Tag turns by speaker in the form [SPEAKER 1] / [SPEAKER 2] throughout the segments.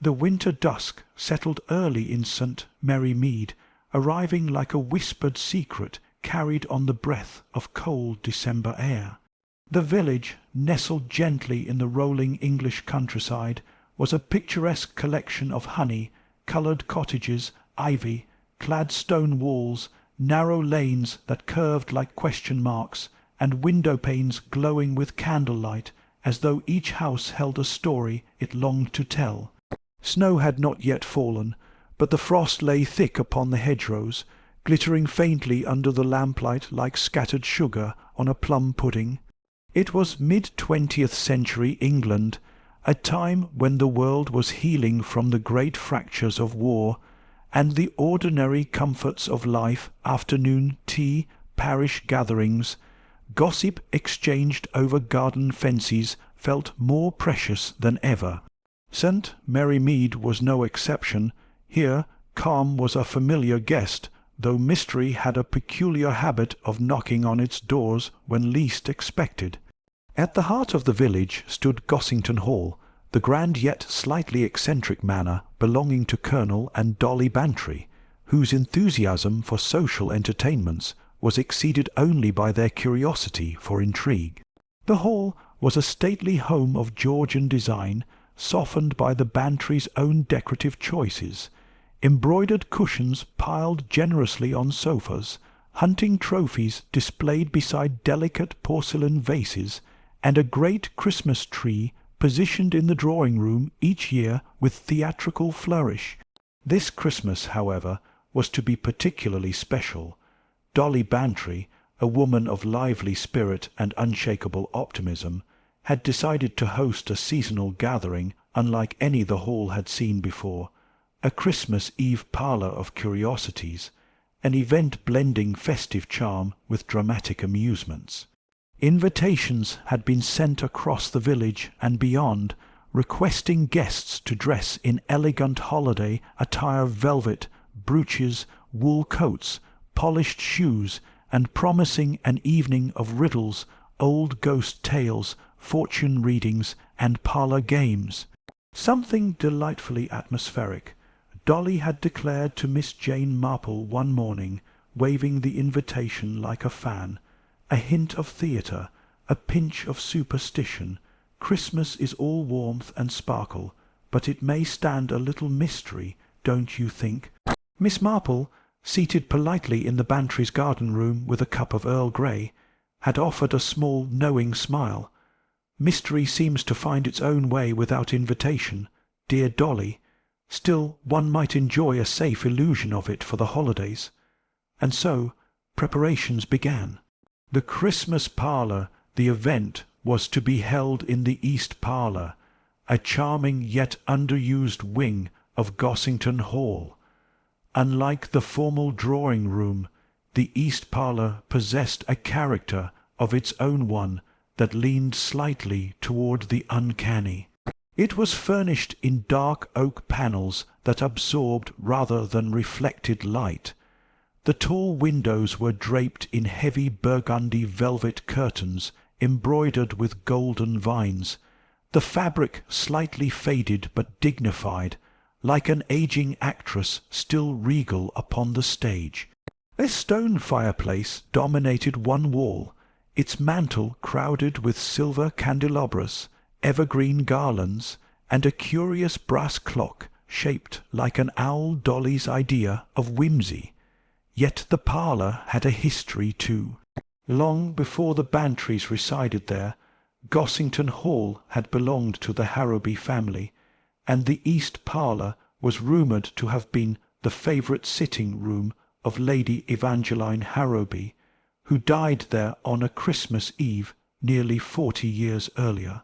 [SPEAKER 1] The winter dusk settled early in St. Mary Mead, arriving like a whispered secret carried on the breath of cold December air. The village, nestled gently in the rolling English countryside, was a picturesque collection of honey-coloured cottages, ivy, clad stone walls, narrow lanes that curved like question marks, and window-panes glowing with candlelight, as though each house held a story it longed to tell. Snow had not yet fallen, but the frost lay thick upon the hedgerows, glittering faintly under the lamplight like scattered sugar on a plum-pudding. It was mid-20th century England, a time when the world was healing from the great fractures of war, and the ordinary comforts of life, afternoon tea, parish gatherings, gossip exchanged over garden fences, felt more precious than ever. St. Mary Mead was no exception. Here calm was a familiar guest, though mystery had a peculiar habit of knocking on its doors when least expected. At the heart of the village stood Gossington Hall, the grand yet slightly eccentric manor belonging to Colonel and Dolly Bantry, whose enthusiasm for social entertainments was exceeded only by their curiosity for intrigue. The hall was a stately home of Georgian design, softened by the Bantry's own decorative choices, embroidered cushions piled generously on sofas, hunting trophies displayed beside delicate porcelain vases, and a great Christmas tree positioned in the drawing-room each year with theatrical flourish. This Christmas, however, was to be particularly special. Dolly Bantry, a woman of lively spirit and unshakable optimism, had decided to host a seasonal gathering unlike any the hall had seen before, a Christmas Eve parlour of curiosities, an event blending festive charm with dramatic amusements. Invitations had been sent across the village and beyond, requesting guests to dress in elegant holiday attire, velvet, brooches, wool coats, polished shoes, and promising an evening of riddles, old ghost tales, fortune readings, and parlour games. Something delightfully atmospheric. Dolly had declared to Miss Jane Marple one morning, waving the invitation like a fan, a hint of theatre, a pinch of superstition. Christmas is all warmth and sparkle, but it may stand a little mystery, don't you think? Miss Marple, seated politely in the Bantry's garden-room with a cup of Earl Grey, had offered a small knowing smile. Mystery seems to find its own way without invitation, dear Dolly. Still, one might enjoy a safe illusion of it for the holidays. And so preparations began. The Christmas parlour, the event, was to be held in the East Parlour, a charming yet underused wing of Gossington Hall. Unlike the formal drawing-room, the East Parlour possessed a character of its own one that leaned slightly toward the uncanny. It was furnished in dark oak panels that absorbed rather than reflected light. The tall windows were draped in heavy burgundy velvet curtains embroidered with golden vines, the fabric slightly faded but dignified, like an aging actress still regal upon the stage. A stone fireplace dominated one wall, its mantel crowded with silver candelabras, evergreen garlands, and a curious brass clock shaped like an owl Dolly's idea of whimsy. Yet the parlour had a history too. Long before the Bantrys resided there, Gossington Hall had belonged to the Harrowby family, and the East Parlour was rumoured to have been the favourite sitting-room of Lady Evangeline Harrowby, who died there on a Christmas Eve nearly 40 years earlier.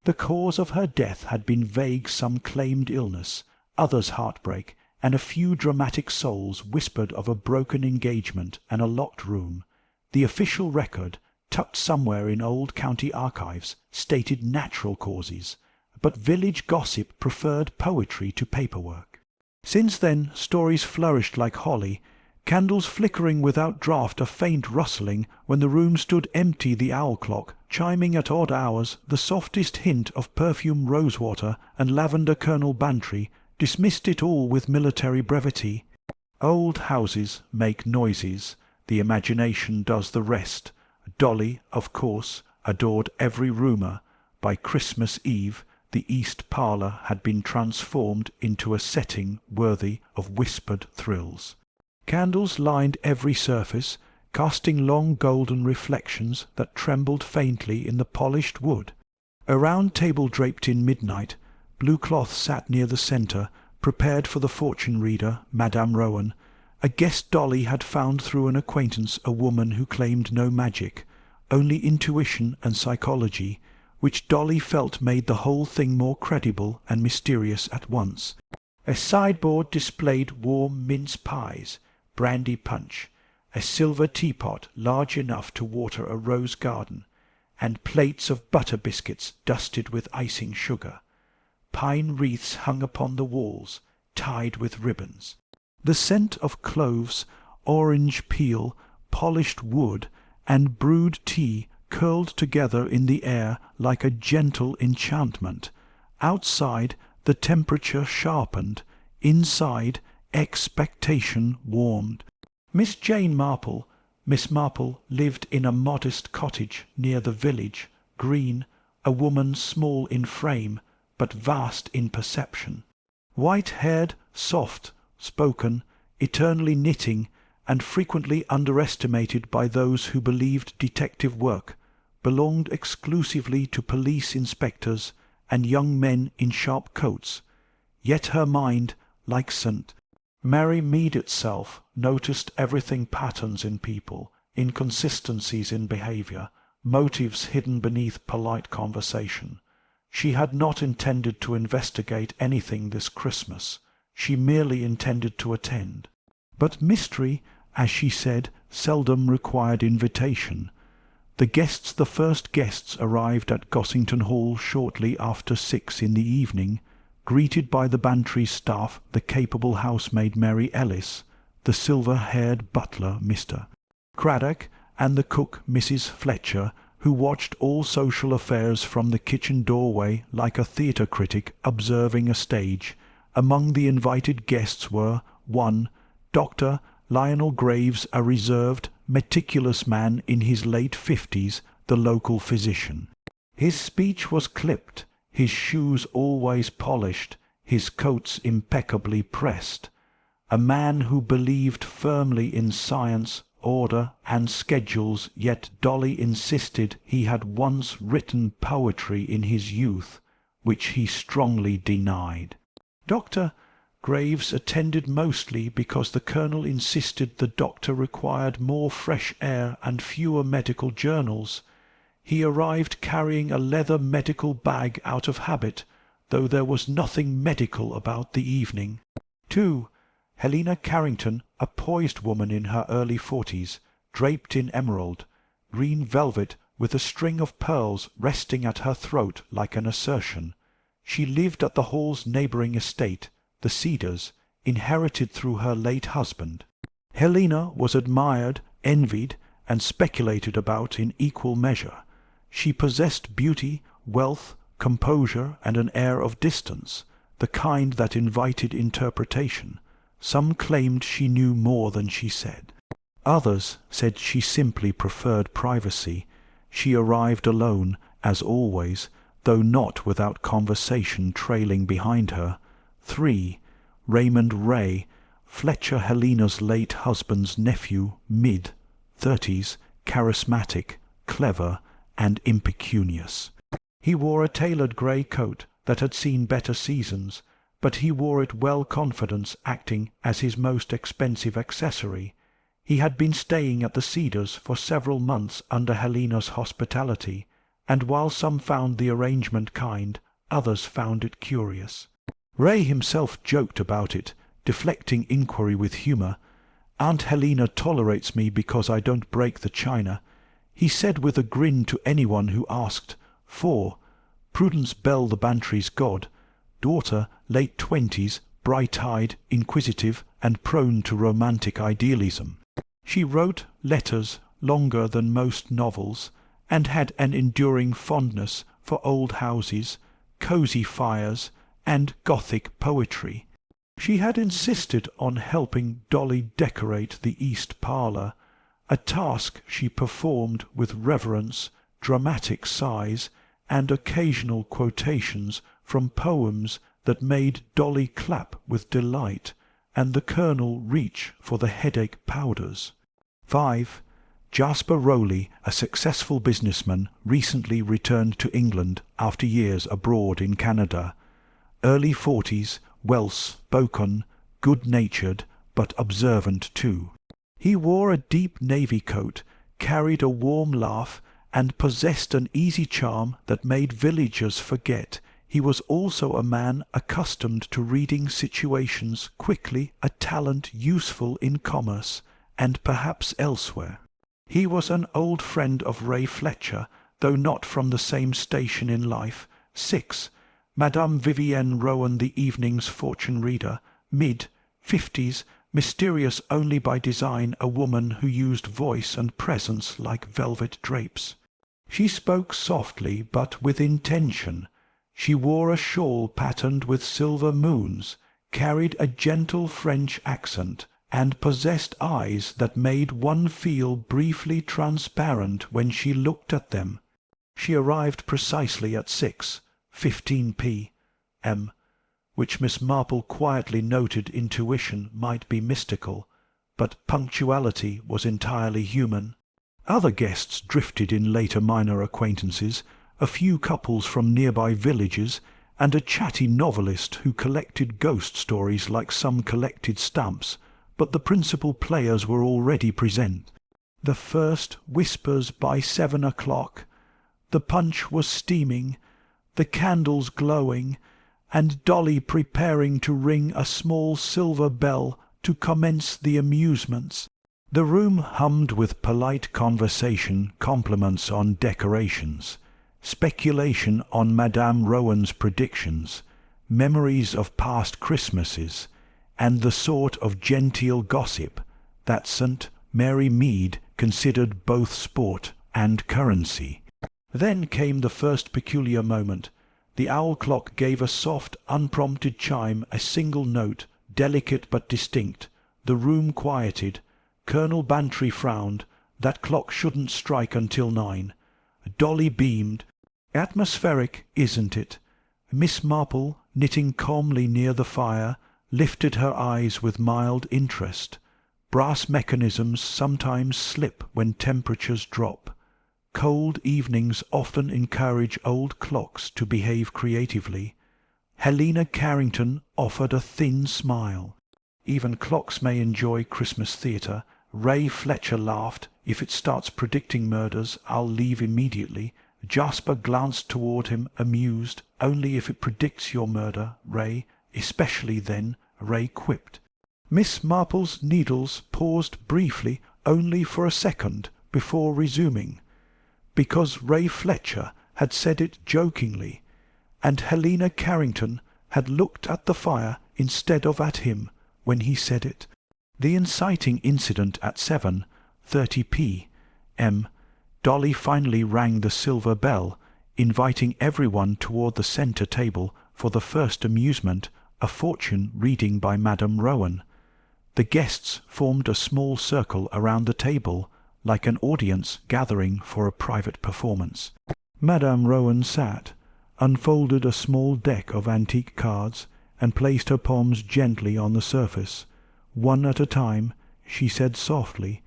[SPEAKER 1] The cause of her death had been vague, some claimed illness, others heartbreak, and a few dramatic souls whispered of a broken engagement and a locked room. The official record, tucked somewhere in old county archives, stated natural causes, but village gossip preferred poetry to paperwork. Since then stories flourished like holly, candles flickering without draught, a faint rustling when the room stood empty, the owl clock chiming at odd hours, the softest hint of perfume rosewater and lavender Colonel Bantry dismissed it all with military brevity. Old houses make noises, the imagination does the rest. Dolly, of course, adored every rumour. By Christmas Eve the east parlour had been transformed into a setting worthy of whispered thrills. Candles lined every surface, casting long golden reflections that trembled faintly in the polished wood. A round table draped in midnight, blue cloth sat near the centre, prepared for the fortune-reader, Madame Rowan. A guest Dolly had found through an acquaintance, a woman who claimed no magic, only intuition and psychology, which Dolly felt made the whole thing more credible and mysterious at once. A sideboard displayed warm mince pies, brandy punch, a silver teapot large enough to water a rose garden, and plates of butter biscuits dusted with icing sugar. Pine wreaths hung upon the walls, tied with ribbons. The scent of cloves, orange peel, polished wood, and brewed tea curled together in the air like a gentle enchantment. Outside the temperature sharpened, inside expectation warmed. Miss Marple lived in a modest cottage near the village, green, a woman small in frame, but vast in perception. White-haired, soft-spoken, eternally knitting, and frequently underestimated by those who believed detective work belonged exclusively to police inspectors and young men in sharp coats. Yet her mind, like St. Mary Mead itself, noticed everything: patterns in people, inconsistencies in behaviour, motives hidden beneath polite conversation. She had not intended to investigate anything this Christmas. She merely intended to attend. But mystery, as she said, seldom required invitation. The first guests arrived at Gossington Hall shortly after 6 in the evening, greeted by the Bantry staff, the capable housemaid Mary Ellis, the silver-haired butler Mr. Craddock, and the cook Mrs. Fletcher, who watched all social affairs from the kitchen doorway like a theatre critic observing a stage. Among the invited guests were 1. Dr. Lionel Graves, a reserved, meticulous man in his late 50s, the local physician. His speech was clipped, his shoes always polished, his coats impeccably pressed. A man who believed firmly in science, order, and schedules, yet Dolly insisted he had once written poetry in his youth, which he strongly denied. Dr. Graves attended mostly because the Colonel insisted the doctor required more fresh air and fewer medical journals. He arrived carrying a leather medical bag out of habit, though there was nothing medical about the evening. 2. Helena Carrington, a poised woman in her early 40s, draped in emerald, green velvet with a string of pearls resting at her throat like an assertion. She lived at the Hall's neighbouring estate, the Cedars, inherited through her late husband. Helena was admired, envied, and speculated about in equal measure. She possessed beauty, wealth, composure, and an air of distance, the kind that invited interpretation. Some claimed she knew more than she said. Others said she simply preferred privacy. She arrived alone, as always, though not without conversation trailing behind her. 3. Raymond Ray, Fletcher Helena's late husband's nephew, mid-30s, charismatic, clever, and impecunious. He wore a tailored grey coat that had seen better seasons, but he wore it well, confidence acting as his most expensive accessory. He had been staying at the Cedars for several months under Helena's hospitality, and while some found the arrangement kind, others found it curious. Ray himself joked about it, deflecting inquiry with humour. "Aunt Helena tolerates me because I don't break the china," he said with a grin to anyone who asked. 4. Prudence Bell, the Bantry's god, daughter, late 20s, bright-eyed, inquisitive, and prone to romantic idealism. She wrote letters longer than most novels, and had an enduring fondness for old houses, cosy fires, and Gothic poetry. She had insisted on helping Dolly decorate the east parlour, a task she performed with reverence, dramatic sighs, and occasional quotations from poems that made Dolly clap with delight, and the Colonel reach for the headache powders. 5. Jasper Rowley, a successful businessman, recently returned to England after years abroad in Canada. Early 40s, well-spoken, good-natured, but observant too. He wore a deep navy coat, carried a warm laugh, and possessed an easy charm that made villagers forget he was also a man accustomed to reading situations quickly, a talent useful in commerce, and perhaps elsewhere. He was an old friend of Ray Fletcher, though not from the same station in life. 6. Madame Vivienne Rowan, the evening's fortune reader, mid-50s, mysterious only by design, a woman who used voice and presence like velvet drapes. She spoke softly but with intention. She wore a shawl patterned with silver moons, carried a gentle French accent, and possessed eyes that made one feel briefly transparent when she looked at them. She arrived precisely at 6:15 p.m., which Miss Marple quietly noted intuition might be mystical, but punctuality was entirely human. Other guests drifted in later minor acquaintances, a few couples from nearby villages, and a chatty novelist who collected ghost stories like some collected stamps, but the principal players were already present. The first whispers by 7 o'clock. The punch was steaming, the candles glowing, and Dolly preparing to ring a small silver bell to commence the amusements. The room hummed with polite conversation, compliments on decorations, speculation on Madame Rowan's predictions, memories of past Christmases, and the sort of genteel gossip that St. Mary Mead considered both sport and currency. Then came the first peculiar moment. The owl clock gave a soft, unprompted chime, a single note, delicate but distinct. The room quieted. Colonel Bantry frowned. That clock shouldn't strike until 9. Dolly beamed. Atmospheric, isn't it? Miss Marple, knitting calmly near the fire, lifted her eyes with mild interest. Brass mechanisms sometimes slip when temperatures drop. Cold evenings often encourage old clocks to behave creatively. Helena Carrington offered a thin smile. Even clocks may enjoy Christmas theatre. Ray Fletcher laughed. If it starts predicting murders, I'll leave immediately. Jasper glanced toward him, amused. Only if it predicts your murder, Ray. Especially then, Ray quipped. Miss Marple's needles paused briefly, only for a second, before resuming, because Ray Fletcher had said it jokingly, and Helena Carrington had looked at the fire instead of at him when he said it. The inciting incident at 7:30 p.m. Dolly finally rang the silver bell, inviting everyone toward the centre table for the first amusement, a fortune reading by Madame Rowan. The guests formed a small circle around the table, like an audience gathering for a private performance. Madame Rowan sat, unfolded a small deck of antique cards, and placed her palms gently on the surface. One at a time, she said softly,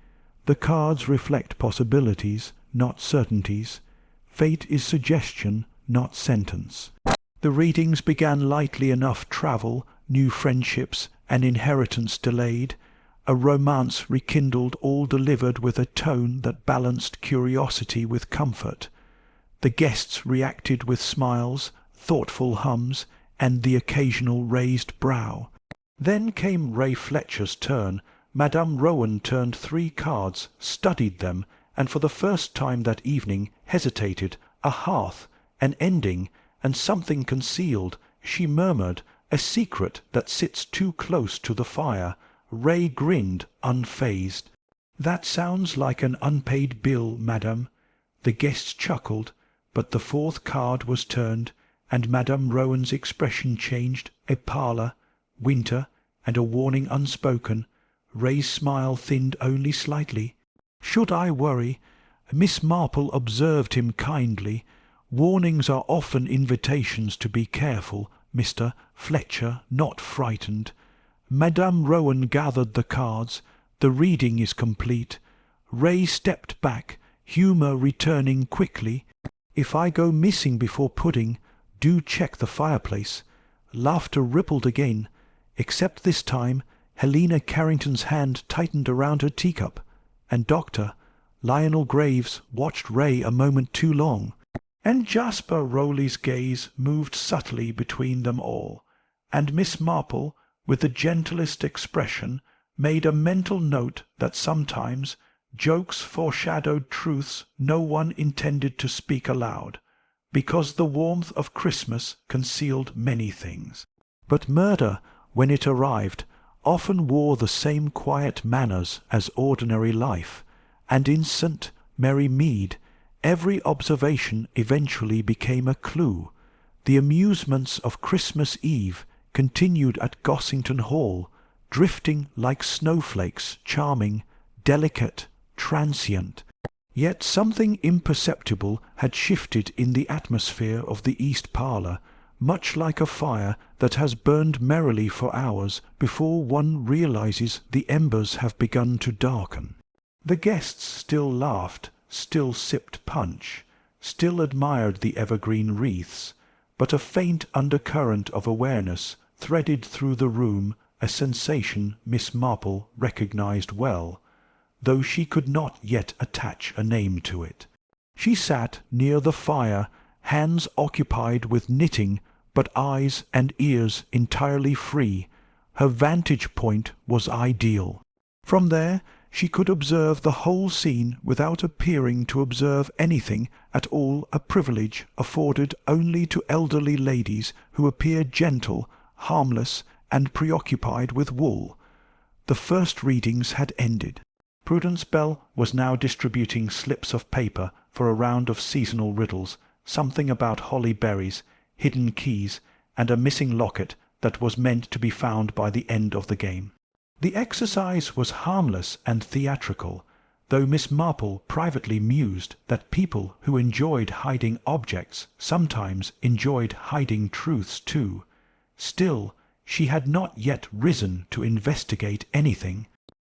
[SPEAKER 1] "The cards reflect possibilities, not certainties. Fate is suggestion, not sentence." The readings began lightly enough. Travel, new friendships, an inheritance delayed, a romance rekindled, all delivered with a tone that balanced curiosity with comfort. The guests reacted with smiles, thoughtful hums, and the occasional raised brow. Then came Ray Fletcher's turn. Madame Rowan turned 3 cards, studied them, and for the first time that evening hesitated. A hearth, an ending, and something concealed. She murmured, "A secret that sits too close to the fire." Ray grinned, unfazed. "That sounds like an unpaid bill, madam." The guests chuckled, but the 4th card was turned, and Madame Rowan's expression changed. A parlour, winter, and a warning unspoken. Ray's smile thinned only slightly. "Should I worry?" Miss Marple observed him kindly. "Warnings are often invitations to be careful, Mr. Fletcher, not frightened." Madame Rowan gathered the cards. "The reading is complete." Ray stepped back, humour returning quickly. "If I go missing before pudding, do check the fireplace." Laughter rippled again, except this time Helena Carrington's hand tightened around her teacup, and Dr. Lionel Graves watched Ray a moment too long, and Jasper Rowley's gaze moved subtly between them all, and Miss Marple, with the gentlest expression, made a mental note that sometimes jokes foreshadowed truths no one intended to speak aloud, because the warmth of Christmas concealed many things. But murder, when it arrived, often wore the same quiet manners as ordinary life, and in St. Mary Mead every observation eventually became a clue. The amusements of Christmas Eve continued at Gossington Hall, drifting like snowflakes, charming, delicate, transient. Yet something imperceptible had shifted in the atmosphere of the east parlour, much like a fire that has burned merrily for hours before one realizes the embers have begun to darken. The guests still laughed, still sipped punch, still admired the evergreen wreaths, but a faint undercurrent of awareness threaded through the room, a sensation Miss Marple recognized well, though she could not yet attach a name to it. She sat near the fire, hands occupied with knitting, but eyes and ears entirely free. Her vantage point was ideal. From there she could observe the whole scene without appearing to observe anything at all, a privilege afforded only to elderly ladies who appear gentle, harmless, and preoccupied with wool. The first readings had ended. Prudence Bell was now distributing slips of paper for a round of seasonal riddles, something about holly berries, hidden keys, and a missing locket that was meant to be found by the end of the game. The exercise was harmless and theatrical, though Miss Marple privately mused that people who enjoyed hiding objects sometimes enjoyed hiding truths too. Still, she had not yet risen to investigate anything.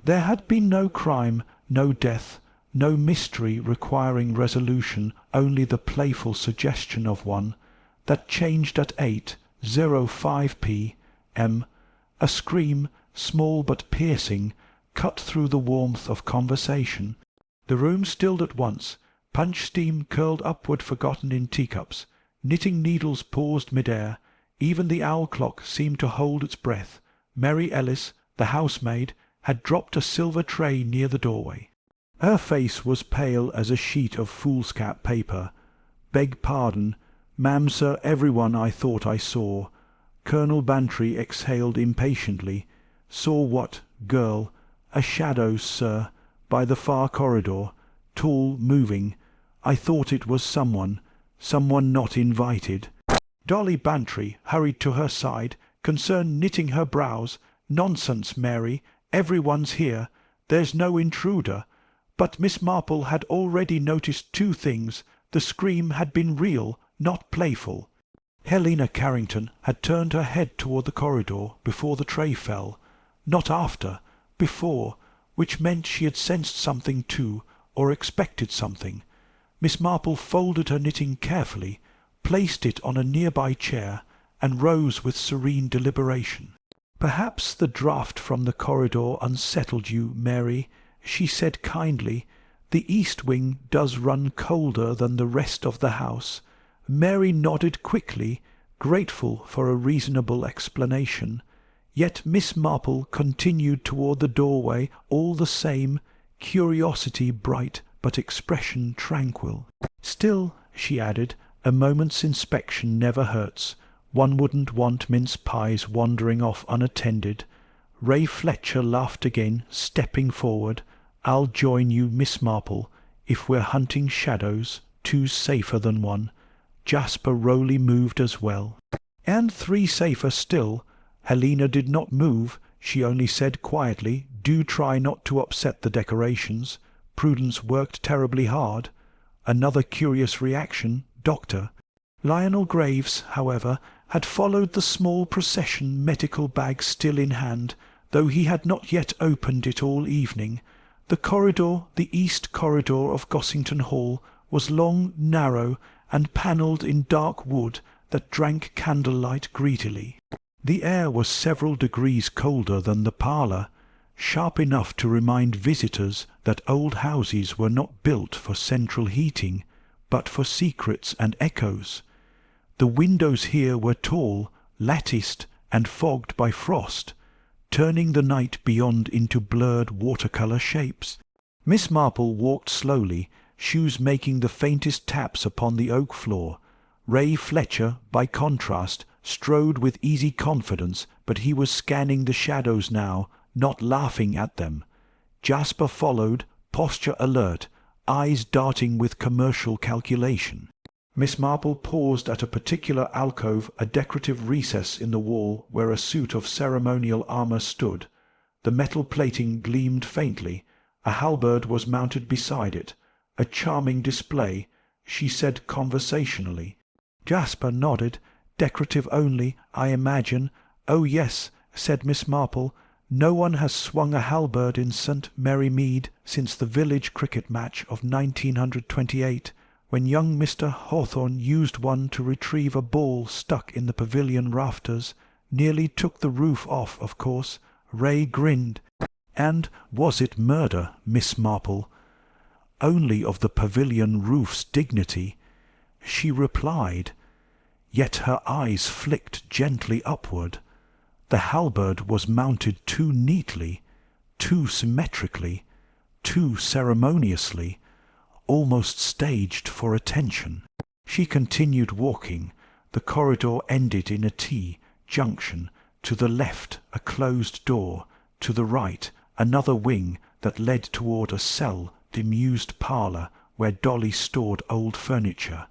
[SPEAKER 1] There had been no crime, no death, no mystery requiring resolution, only the playful suggestion of one, that changed at 8:05 p.m. A scream, small but piercing, cut through the warmth of conversation. The room stilled at once. Punch steam curled upward forgotten in teacups. Knitting needles paused mid-air. Even the owl clock seemed to hold its breath. Mary Ellis, the housemaid, had dropped a silver tray near the doorway. Her face was pale as a sheet of foolscap paper. "Beg pardon, ma'am, sir, everyone I thought I saw." Colonel Bantry exhaled impatiently. "Saw what, girl?" "A shadow, sir, by the far corridor, tall, moving. I thought it was someone not invited." Dolly Bantry hurried to her side, concern knitting her brows. "Nonsense, Mary, everyone's here. There's no intruder." But Miss Marple had already noticed two things. The scream had been real, not playful. Helena Carrington had turned her head toward the corridor before the tray fell. Not after, before, which meant she had sensed something too, or expected something. Miss Marple folded her knitting carefully, placed it on a nearby chair, and rose with serene deliberation. "Perhaps the draught from the corridor unsettled you, Mary," she said kindly. "The east wing does run colder than the rest of the house." Mary nodded quickly, grateful for a reasonable explanation. Yet Miss Marple continued toward the doorway all the same, curiosity bright but expression tranquil. "Still," she added, "a moment's inspection never hurts. One wouldn't want mince pies wandering off unattended." Ray Fletcher laughed again, stepping forward. "I'll join you, Miss Marple. If we're hunting shadows, two's safer than one." Jasper Rowley moved as well. "And three safer still. Helena did not move. She only said quietly, "Do try not to upset the decorations. Prudence worked terribly hard." Another curious reaction, "Doctor." Lionel Graves, however, had followed the small procession, medical bag still in hand, though he had not yet opened it all evening. The corridor, the east corridor of Gossington Hall, was long, narrow, and panelled in dark wood that drank candlelight greedily. The air was several degrees colder than the parlour, sharp enough to remind visitors that old houses were not built for central heating, but for secrets and echoes. The windows here were tall, latticed, and fogged by frost, turning the night beyond into blurred watercolour shapes. Miss Marple walked slowly, shoes making the faintest taps upon the oak floor. Ray Fletcher, by contrast, strode with easy confidence, but he was scanning the shadows now, not laughing at them. Jasper followed, posture alert, eyes darting with commercial calculation. Miss Marple paused at a particular alcove, a decorative recess in the wall where a suit of ceremonial armour stood. The metal plating gleamed faintly. A halberd was mounted beside it. A charming display, she said conversationally. Jasper nodded. "Decorative only, I imagine." "Oh, yes," said Miss Marple. "No one has swung a halberd in St. Mary Mead since the village cricket match of 1928, when young Mr. Hawthorne used one to retrieve a ball stuck in the pavilion rafters. Nearly took the roof off, of course." Ray grinned. "And was it murder, Miss Marple? Only of the pavilion roof's dignity." She replied, yet her eyes flicked gently upward. The halberd was mounted too neatly, too symmetrically, too ceremoniously, almost staged for attention. She continued walking. The corridor ended in a T-junction. To the left a closed door, to the right another wing that led toward a cell-demused parlour where Dolly stored old furniture.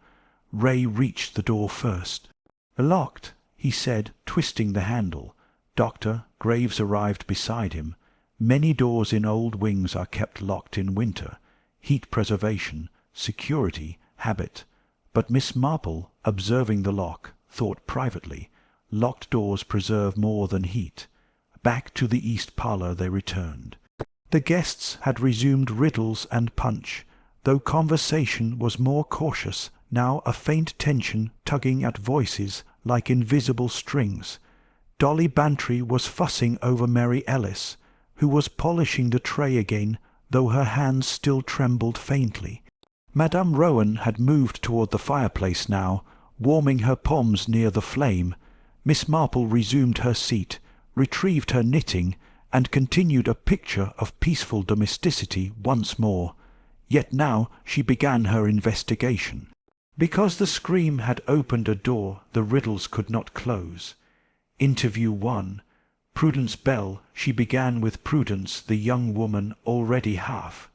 [SPEAKER 1] Ray reached the door first. "Locked," he said, twisting the handle. Dr. Graves arrived beside him. Many doors in old wings are kept locked in winter. Heat preservation, security, habit. But Miss Marple, observing the lock, thought privately, locked doors preserve more than heat. Back to the east parlour they returned. The guests had resumed riddles and punch, though conversation was more cautious, now a faint tension tugging at voices like invisible strings. Dolly Bantry was fussing over Mary Ellis, who was polishing the tray again, though her hands still trembled faintly. Madame Rowan had moved toward the fireplace now, warming her palms near the flame. Miss Marple resumed her seat, retrieved her knitting, and continued a picture of peaceful domesticity once more. Yet now she began her investigation. Because the scream had opened a door, the riddles could not close. Interview 1. Prudence Bell. She began with Prudence, the young woman, already half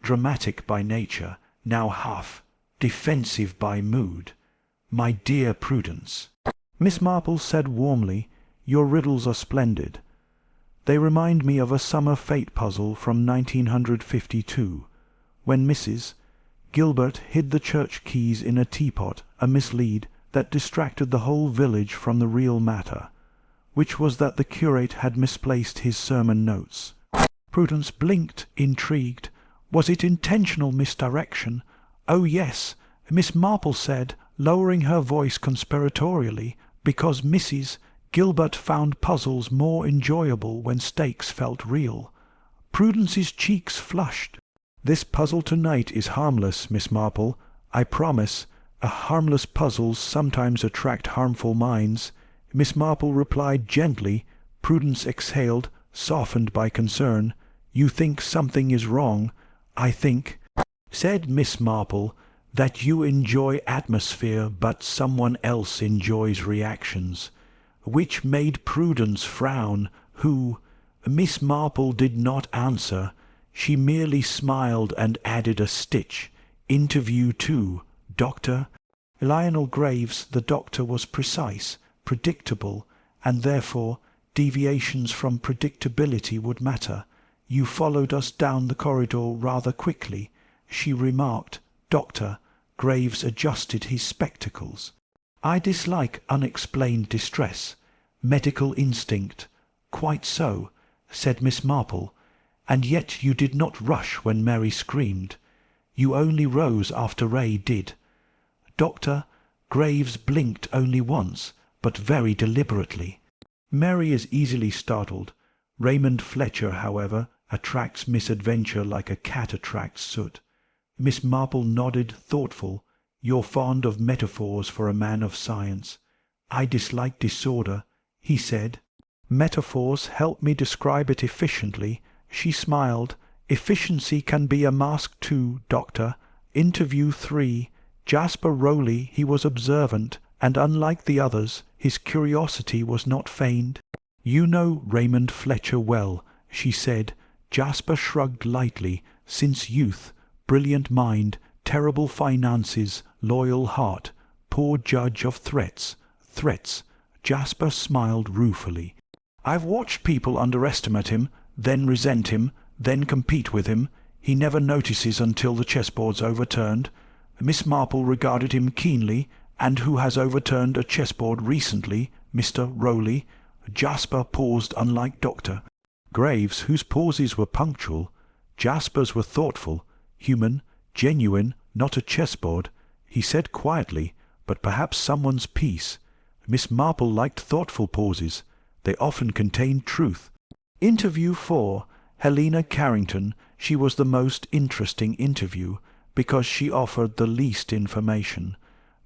[SPEAKER 1] dramatic by nature, now half defensive by mood. "My dear Prudence," Miss Marple said warmly, "your riddles are splendid. They remind me of a summer fate puzzle from 1952, when Mrs. Gilbert hid the church keys in a teapot, a mislead that distracted the whole village from the real matter, which was that the curate had misplaced his sermon notes." Prudence blinked, intrigued. Was it intentional misdirection? "Oh, yes," Miss Marple said, lowering her voice conspiratorially, "because Mrs. Gilbert found puzzles more enjoyable when stakes felt real." Prudence's cheeks flushed. "This puzzle tonight is harmless, Miss Marple, I promise. Harmless puzzles sometimes attract harmful minds." Miss Marple replied gently. Prudence exhaled, softened by concern. "You think something is wrong. I think," said Miss Marple, "that you enjoy atmosphere, but someone else enjoys reactions." Which made Prudence frown, who, Miss Marple did not answer. She merely smiled and added a stitch. Interview 2. Dr. Lionel Graves. The doctor was precise, predictable, and therefore deviations from predictability would matter. You followed us down the corridor rather quickly," she remarked. "Doctor," Graves adjusted his spectacles. "I dislike unexplained distress. Medical instinct." "Quite so," said Miss Marple. "And yet you did not rush when Mary screamed. You only rose after Ray did." "Doctor," Graves blinked only once, but very deliberately. "Mary is easily startled. Raymond Fletcher, however, attracts misadventure like a cat attracts soot." Miss Marple nodded, thoughtful. "You're fond of metaphors for a man of science." "I dislike disorder," he said. "Metaphors help me describe it efficiently." She smiled. "Efficiency can be a mask too, Doctor. Interview 3. Jasper Rowley, he was observant, and unlike the others, his curiosity was not feigned." "You know Raymond Fletcher well," she said. Jasper shrugged lightly. "Since youth. Brilliant mind, terrible finances, loyal heart, poor judge of threats." "Threats." Jasper smiled ruefully. "I've watched people underestimate him, then resent him, then compete with him. He never notices until the chessboard's overturned. Miss Marple regarded him keenly. And who has overturned a chessboard recently? Mr. Rowley." Jasper paused, unlike Doctor Graves, whose pauses were punctual. Jasper's were thoughtful, human, genuine, not a chessboard. He said quietly, "But perhaps someone's peace." Miss Marple liked thoughtful pauses. They often contained truth. Interview 4. Helena Carrington. She was the most interesting interview, because she offered the least information.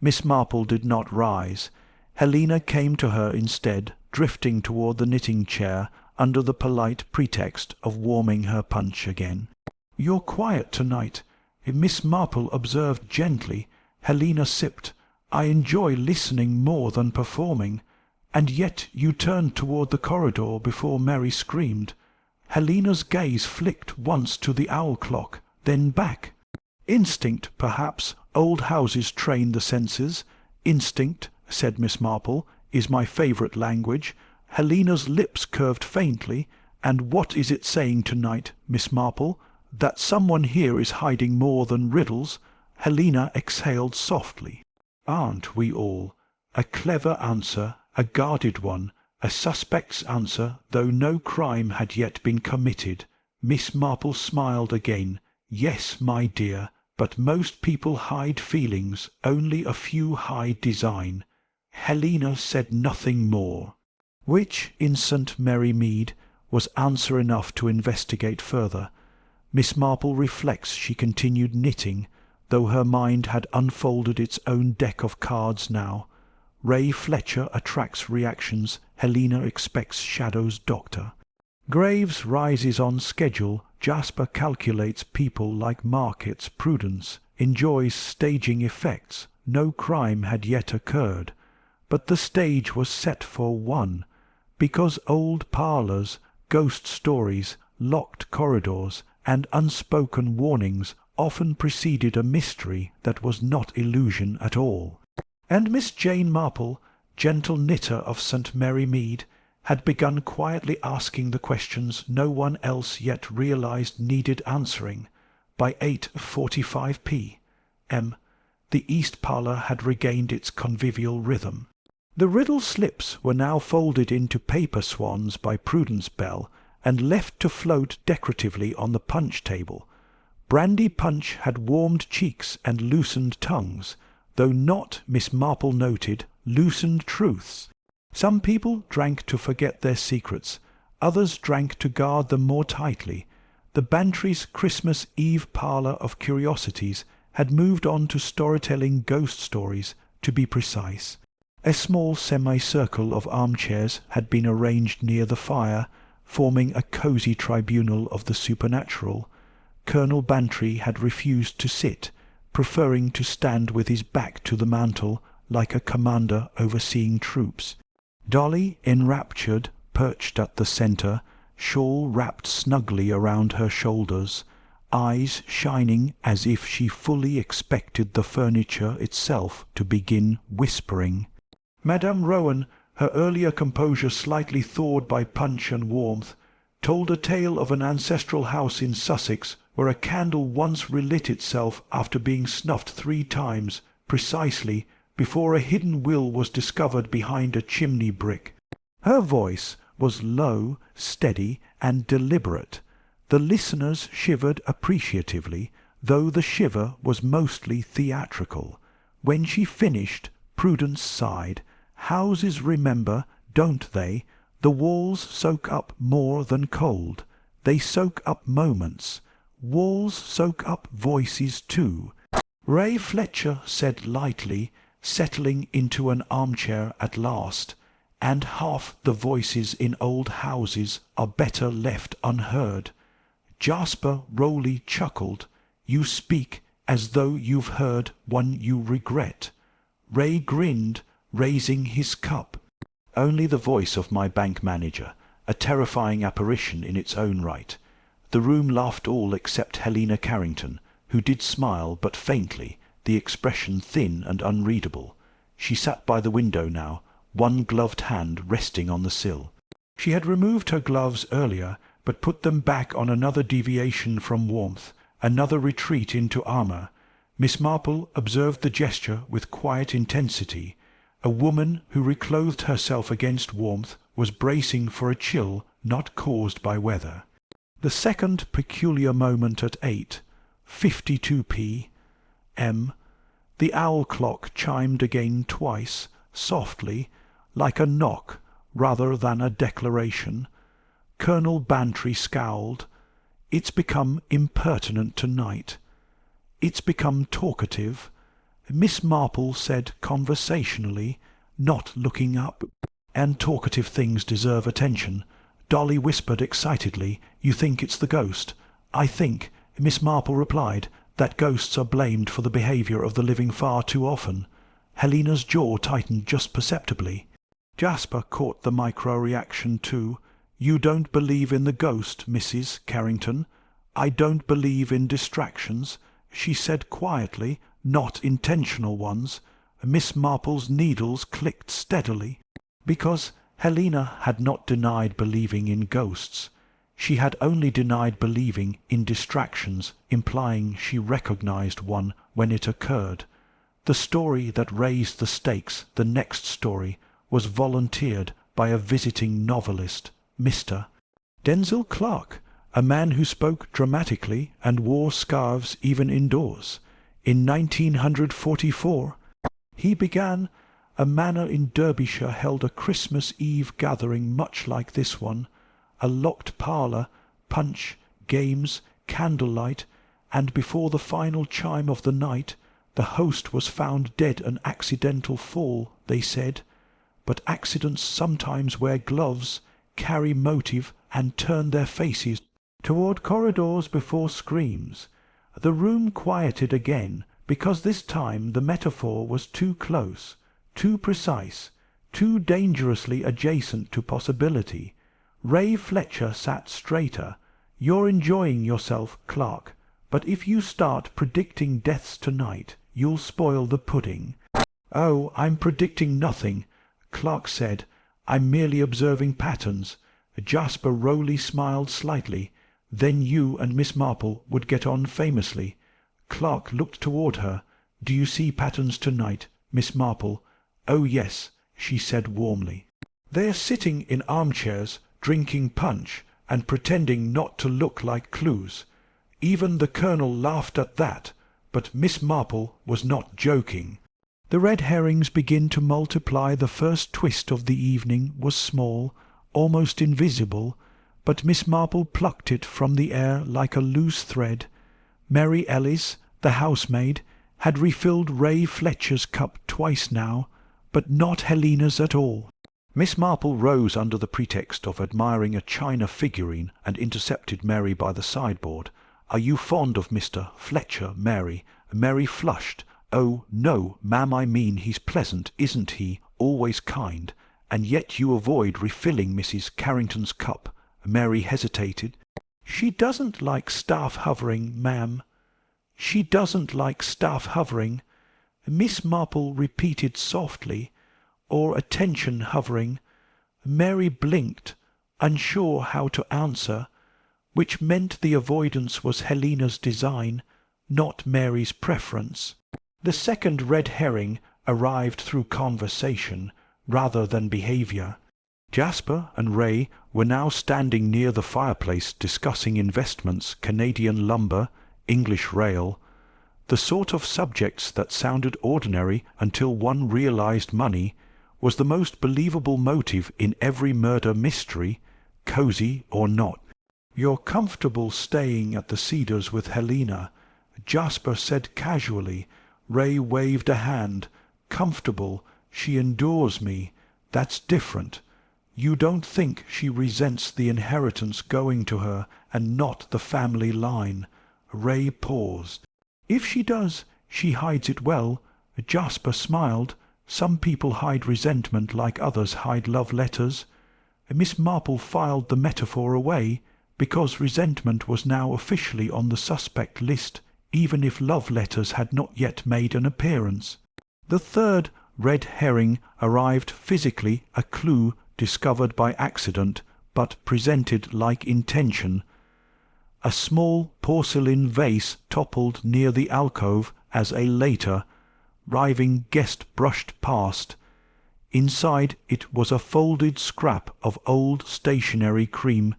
[SPEAKER 1] Miss Marple did not rise. Helena came to her instead, drifting toward the knitting chair, under the polite pretext of warming her punch again. "You're quiet tonight," Miss Marple observed gently. Helena sipped. "I enjoy listening more than performing." "And yet you turned toward the corridor before Mary screamed." Helena's gaze flicked once to the owl clock, then back. "Instinct, perhaps. Old houses train the senses." "Instinct," said Miss Marple, "is my favourite language." Helena's lips curved faintly. "And what is it saying tonight, Miss Marple? That someone here is hiding more than riddles?" Helena exhaled softly. "Aren't we all?" A clever answer, a guarded one, a suspect's answer, though no crime had yet been committed. Miss Marple smiled again. "Yes, my dear, but most people hide feelings, only a few hide design." Helena said nothing more, which, in St. Mary Mead, was answer enough to investigate further. Miss Marple reflects she continued knitting, though her mind had unfolded its own deck of cards now. Ray Fletcher attracts reactions. Helena expects shadows. Doctor Graves rises on schedule. Jasper calculates people like markets. Prudence enjoys staging effects. No crime had yet occurred, but the stage was set for one, because old parlours, ghost stories, locked corridors, and unspoken warnings often preceded a mystery that was not illusion at all. And Miss Jane Marple, gentle knitter of St. Mary Mead, had begun quietly asking the questions no one else yet realized needed answering. By 8:45 p.m. the East Parlour had regained its convivial rhythm. The riddle slips were now folded into paper swans by Prudence Bell and left to float decoratively on the punch table. Brandy punch had warmed cheeks and loosened tongues, though not, Miss Marple noted, loosened truths. Some people drank to forget their secrets, others drank to guard them more tightly. The Bantry's Christmas Eve parlour of curiosities had moved on to storytelling ghost stories, to be precise. A small semicircle of armchairs had been arranged near the fire, forming a cosy tribunal of the supernatural. Colonel Bantry had refused to sit, preferring to stand with his back to the mantel, like a commander overseeing troops. Dolly, enraptured, perched at the centre, shawl wrapped snugly around her shoulders, eyes shining as if she fully expected the furniture itself to begin whispering. Madame Rowan her earlier composure slightly thawed by punch and warmth, told a tale of an ancestral house in Sussex where a candle once relit itself after being snuffed 3 times, precisely before a hidden will was discovered behind a chimney brick. Her voice was low, steady, and deliberate. The listeners shivered appreciatively, though the shiver was mostly theatrical. When she finished, Prudence sighed. Houses remember, don't they? The walls soak up more than cold. They soak up moments. Walls soak up voices too. Ray Fletcher said lightly, settling into an armchair at last, and half the voices in old houses are better left unheard. Jasper Rowley chuckled. You speak as though you've heard one you regret. Ray grinned, raising his cup. Only the voice of my bank manager, a terrifying apparition in its own right. The room laughed all except Helena Carrington, who did smile but faintly, the expression thin and unreadable. She sat by the window now, one gloved hand resting on the sill. She had removed her gloves earlier, but put them back on another deviation from warmth, another retreat into armour. Miss Marple observed the gesture with quiet intensity. A woman who reclothed herself against warmth was bracing for a chill not caused by weather. The second peculiar moment at 8:52 p.m. the owl clock chimed again twice, softly, like a knock rather than a declaration. Colonel Bantry scowled. It's become impertinent tonight. It's become talkative. Miss Marple said conversationally, not looking up, and talkative things deserve attention. Dolly whispered excitedly, You think it's the ghost? I think, Miss Marple replied, that ghosts are blamed for the behaviour of the living far too often. Helena's jaw tightened just perceptibly. Jasper caught the micro-reaction too. You don't believe in the ghost, Mrs. Carrington? I don't believe in distractions, she said quietly, not intentional ones. Miss Marple's needles clicked steadily. Because Helena had not denied believing in ghosts. She had only denied believing in distractions, implying she recognized one when it occurred. The story that raised the stakes, the next story, was volunteered by a visiting novelist, Mr. Denzil Clark, a man who spoke dramatically and wore scarves even indoors. In 1944, he began. A manor in Derbyshire held a Christmas Eve gathering much like this one, a locked parlour, punch, games, candlelight, and before the final chime of the night, the host was found dead an accidental fall, they said. But accidents sometimes wear gloves, carry motive, and turn their faces toward corridors before screams. The room quieted again, because this time the metaphor was too close, too precise, too dangerously adjacent to possibility. Ray Fletcher sat straighter. You're enjoying yourself, Clark, but if you start predicting deaths tonight, you'll spoil the pudding. Oh, I'm predicting nothing, Clark said. I'm merely observing patterns. Jasper Rowley smiled slightly. Then you and Miss Marple would get on famously. Clark looked toward her. Do you see patterns tonight, Miss Marple? Oh, yes, she said warmly. They're sitting in armchairs, drinking punch, and pretending not to look like clues. Even the Colonel laughed at that, but Miss Marple was not joking. The red herrings begin to multiply. The first twist of the evening was small, almost invisible, but Miss Marple plucked it from the air like a loose thread. Mary Ellis, the housemaid, had refilled Ray Fletcher's cup twice now, but not Helena's at all. Miss Marple rose under the pretext of admiring a china figurine and intercepted Mary by the sideboard. Are you fond of Mr. Fletcher, Mary? Mary flushed. Oh, no, ma'am, I mean he's pleasant, isn't he? Always kind. And yet you avoid refilling Mrs. Carrington's cup. Mary hesitated. She doesn't like staff hovering, ma'am. She doesn't like staff hovering. Miss Marple repeated softly. or attention hovering. Mary blinked, unsure how to answer, which meant the avoidance was Helena's design, not Mary's preference. The second red herring arrived through conversation rather than behaviour. Jasper and Ray were now standing near the fireplace discussing investments, Canadian lumber, English rail, the sort of subjects that sounded ordinary until one realized money was the most believable motive in every murder mystery, cosy or not. "You're comfortable staying at the Cedars with Helena," Jasper said casually. Ray waved a hand. "Comfortable. She endures me. That's different. You don't think she resents the inheritance going to her and not the family line?" Ray paused. "If she does, she hides it well." Jasper smiled. "Some people hide resentment like others hide love letters." Miss Marple filed the metaphor away, because resentment was now officially on the suspect list, even if love letters had not yet made an appearance. The third red herring arrived, physically a clue discovered by accident, but presented like intention. A small porcelain vase toppled near the alcove as a later, arriving guest brushed past. Inside it was a folded scrap of old stationery cream,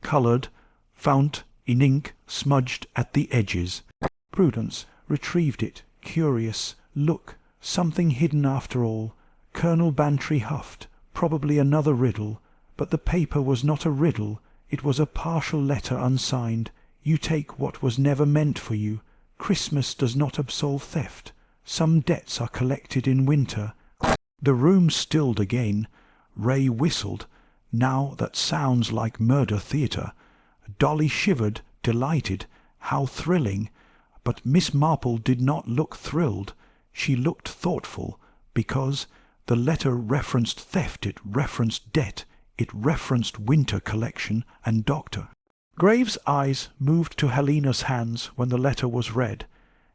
[SPEAKER 1] coloured, fount in ink smudged at the edges. Prudence retrieved it, curious. "Look, something hidden after all." Colonel Bantry huffed. "Probably another riddle." But the paper was not a riddle. It was a partial letter unsigned. "You take what was never meant for you. Christmas does not absolve theft. Some debts are collected in winter." The room stilled again. Ray whistled. "Now that sounds like murder theatre." Dolly shivered, delighted. How thrilling! But Miss Marple did not look thrilled. She looked thoughtful, because the letter referenced theft, it referenced debt, it referenced winter collection and doctor. Graves' eyes moved to Helena's hands when the letter was read.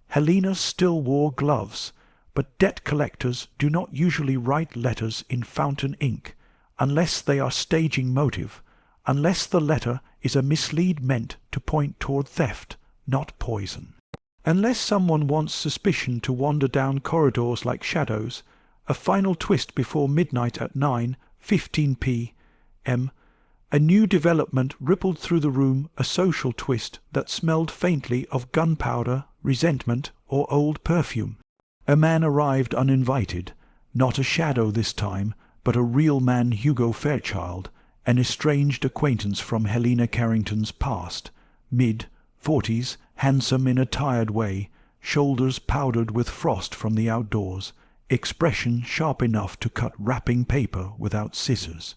[SPEAKER 1] Helena still wore gloves, but debt collectors do not usually write letters in fountain ink, unless they are staging motive, unless the letter is a mislead meant to point toward theft, not poison. Unless someone wants suspicion to wander down corridors like shadows. A final twist before midnight at 9:15 p.m. A new development rippled through the room, a social twist that smelled faintly of gunpowder, resentment, or old perfume. A man arrived uninvited, not a shadow this time, but a real man, Hugo Fairchild, an estranged acquaintance from Helena Carrington's past, mid-40s, handsome in a tired way, shoulders powdered with frost from the outdoors, expression sharp enough to cut wrapping paper without scissors.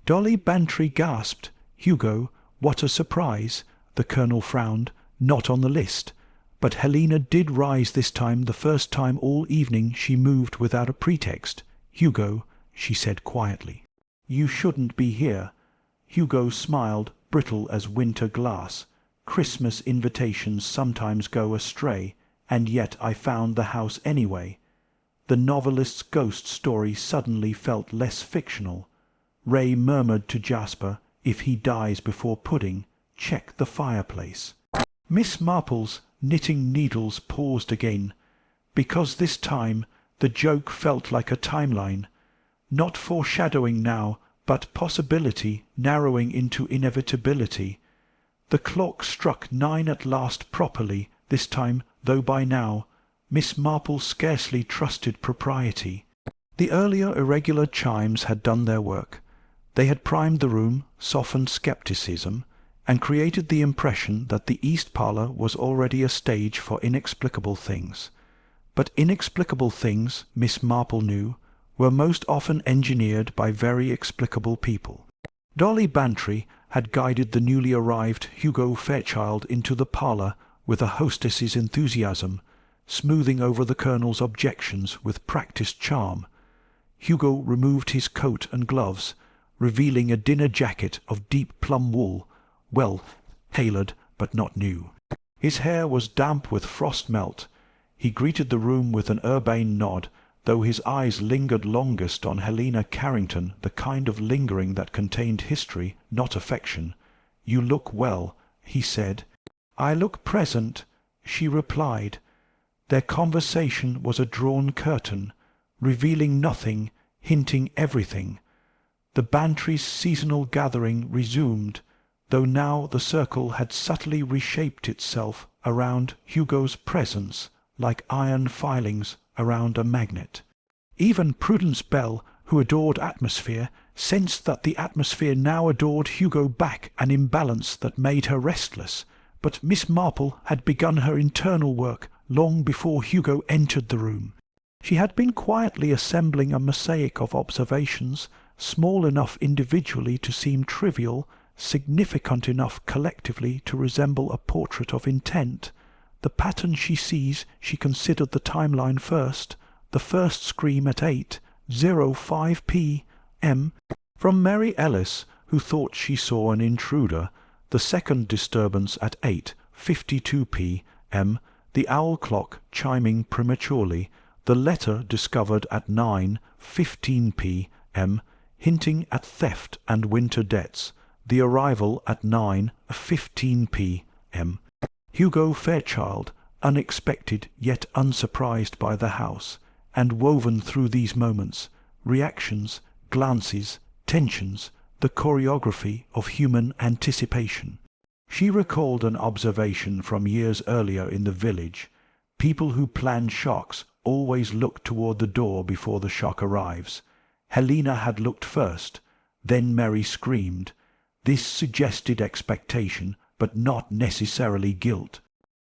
[SPEAKER 1] Dolly Bantry gasped. "Hugo, what a surprise!" The Colonel frowned. "Not on the list." But Helena did rise this time, the first time all evening she moved without a pretext. "Hugo," she said quietly, "you shouldn't be here." Hugo smiled, brittle as winter glass. "Christmas invitations sometimes go astray, and yet I found the house anyway." The novelist's ghost story suddenly felt less fictional. Ray murmured to Jasper, "If he dies before pudding, check the fireplace." Miss Marple's knitting needles paused again, because this time the joke felt like a timeline, not foreshadowing now, but possibility narrowing into inevitability. The clock struck 9 at last properly, this time, though by now Miss Marple scarcely trusted propriety. The earlier irregular chimes had done their work. They had primed the room, softened scepticism, and created the impression that the East Parlour was already a stage for inexplicable things. But inexplicable things, Miss Marple knew, were most often engineered by very explicable people. Dolly Bantry had guided the newly arrived Hugo Fairchild into the parlour with a hostess's enthusiasm, smoothing over the Colonel's objections with practised charm. Hugo removed his coat and gloves, revealing a dinner jacket of deep plum wool, well tailored but not new. His hair was damp with frost melt. He greeted the room with an urbane nod, though his eyes lingered longest on Helena Carrington, the kind of lingering that contained history, not affection. "You look well," he said. "I look present," she replied. Their conversation was a drawn curtain, revealing nothing, hinting everything. The Bantry's seasonal gathering resumed, though now the circle had subtly reshaped itself around Hugo's presence, like iron filings around a magnet. Even Prudence Bell, who adored atmosphere, sensed that the atmosphere now adored Hugo back, an imbalance that made her restless. But Miss Marple had begun her internal work long before Hugo entered the room. She had been quietly assembling a mosaic of observations, small enough individually to seem trivial, significant enough collectively to resemble a portrait of intent. The pattern she sees, she considered the timeline first, the first scream at 8:05 p.m. from Mary Ellis, who thought she saw an intruder, the second disturbance at 8:52 p.m., the owl clock chiming prematurely, the letter discovered at 9:15 p.m., hinting at theft and winter debts, the arrival at 9:15 p.m. Hugo Fairchild, unexpected yet unsurprised by the house, and woven through these moments, reactions, glances, tensions, the choreography of human anticipation. She recalled an observation from years earlier in the village. People who plan shocks always look toward the door before the shock arrives. Helena had looked first, then Mary screamed. This suggested expectation, but not necessarily guilt.